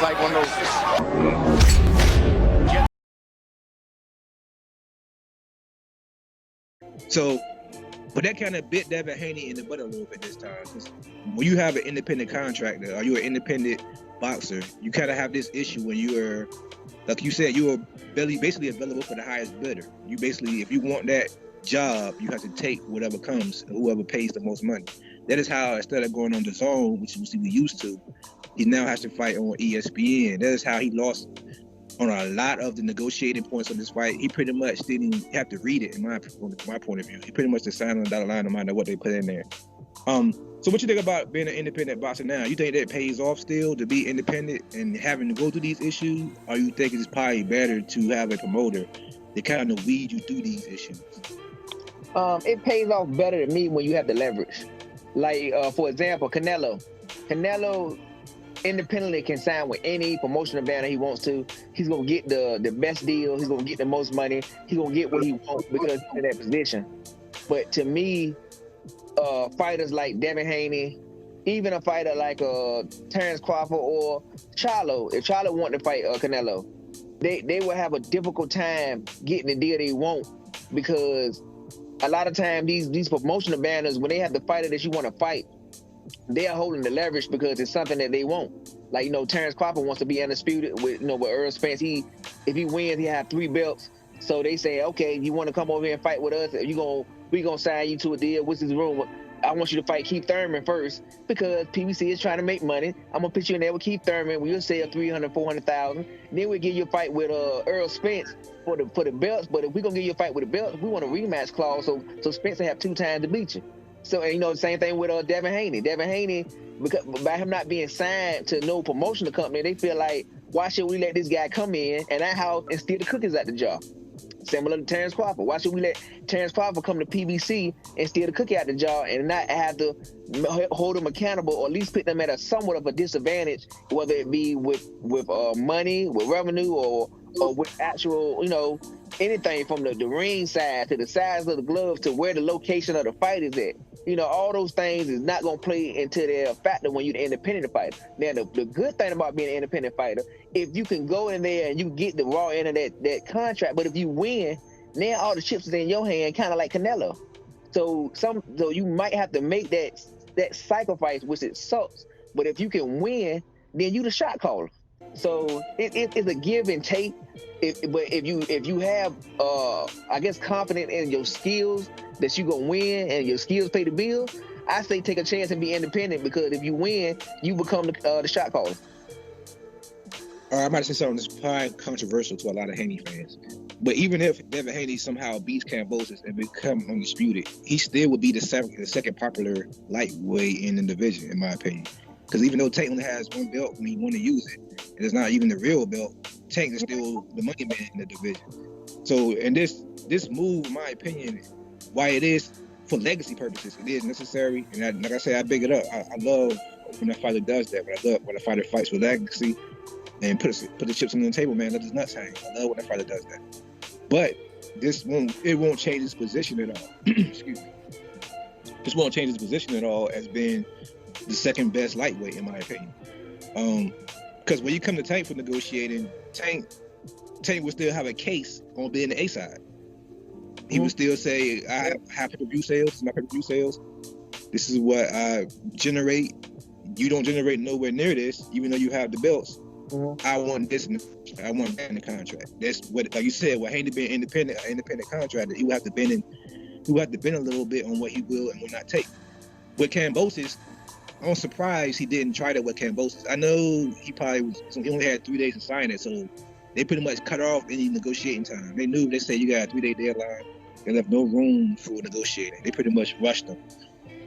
was like one of those. So, but that kind of bit Devin Haney in the butt a little bit this time. 'Cause when you have an independent contractor or you're an independent boxer, you kind of have this issue when you're, like you said, you are basically available for the highest bidder. You basically, if you want that job, you have to take whatever comes, whoever pays the most money. That is how, instead of going on the zone, which we used to, he now has to fight on ESPN. That is how he lost on a lot of the negotiating points of this fight. He pretty much didn't have to read it, in my point of view. He pretty much just signed on the dotted line no matter what they put in there. So what you think about being an independent boxer now? You think that pays off still to be independent and having to go through these issues? Or you think it's probably better to have a promoter that kind of weed you through these issues? It pays off better to me when you have the leverage. Like, for example, Canelo independently can sign with any promotional banner he wants to. He's gonna get the best deal. He's gonna get the most money. He's gonna get what he wants because he's in that position. But to me, fighters like Devin Haney, even a fighter like Terrence Crawford or Charlo, if Charlo wanted to fight Canelo, they will have a difficult time getting the deal they want, because a lot of times these promotional banners, when they have the fighter that you want to fight, they are holding the leverage because it's something that they want. Like, Terrence Crawford wants to be undisputed with Earl Spence. If he wins, he have 3 belts. So they say, okay, you want to come over here and fight with us? We gonna sign you to a deal. What's his room? I want you to fight Keith Thurman first, because PBC is trying to make money. I'm gonna put you in there with Keith Thurman. We'll sell 300, 400,000. Then we'll give you a fight with Earl Spence for the belts. But if we're gonna give you a fight with the belts, we want a rematch clause so Spence will have 2 times to beat you. So, and the same thing with Devin Haney. Devin Haney, because by him not being signed to no promotional company, they feel like, why should we let this guy come in and our house and steal the cookies out the jar? Similar to Terrence Crawford. Why should we let Terrence Crawford come to PBC and steal the cookie out the jar and not have to hold them accountable, or at least put them at a somewhat of a disadvantage, whether it be with money, with revenue, or with actual, anything from the ring size to the size of the gloves to where the location of the fight is at. All those things is not going to play into their factor when you're the independent fighter. Now, the good thing about being an independent fighter, if you can go in there and you get the raw end of that contract, but if you win, now all the chips is in your hand, kind of like Canelo. So you might have to make that sacrifice, which it sucks. But if you can win, then you the shot caller. So it's a give and take. But if you have I guess confidence in your skills that you gonna win and your skills pay the bill, I say take a chance and be independent, because if you win, you become the shot caller. I'm about to say something that's probably controversial to a lot of Haney fans. But even if Devin Haney somehow beats Kambosos and become undisputed, he still would be the second popular lightweight in the division, in my opinion. Because even though Tank only has 1 belt when he want to use it, and it's not even the real belt, Tank is still the money man in the division. So, and this move, in my opinion, why it is for legacy purposes, it is necessary. And like I say, I big it up. I love when a fighter does that. But I love when a fighter fights for legacy and put the chips on the table, man. Let his nuts hang. I love when a fighter does that. But it won't change his position at all. Excuse me. This won't change his position at all as being the second best lightweight, in my opinion. Because when you come to Tank for negotiating, Tank will still have a case on being the A side. He would still say, I have pay-per-view sales. This is my pay-per-view sales. This is what I generate. You don't generate nowhere near this, even though you have the belts. I want this. I want that in the contract. That's what, like you said, with Haney being independent contractor, he would have to bend a little bit on what he will and will not take. With Kambosos, I'm surprised he didn't try that with Kambosos. I know he only had 3 days to sign it, so they pretty much cut off any negotiating time. They said you got a 3-day deadline. They left no room for negotiating. They pretty much rushed him.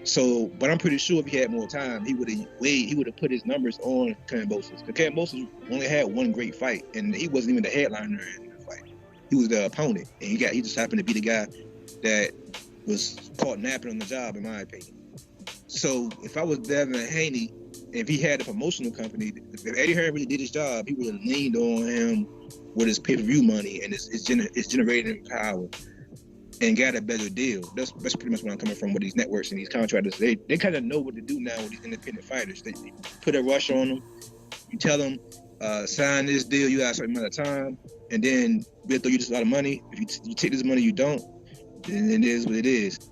So, but I'm pretty sure if he had more time, he would have put his numbers on Kambosos. Because Kambosos only had 1 great fight, and he wasn't even the headliner in the fight. He was the opponent, and he just happened to be the guy that was caught napping on the job, in my opinion. So if I was Devin Haney, if he had a promotional company, if Eddie Hearn really did his job, he would have leaned on him with his pay-per-view money and his generating power and got a better deal. That's pretty much where I'm coming from with these networks and these contractors. They kind of know what to do now with these independent fighters. They put a rush on them. You tell them, sign this deal, you got a certain amount of time, and then we'll throw you just a lot of money. If you take this money, you don't, then it is what it is.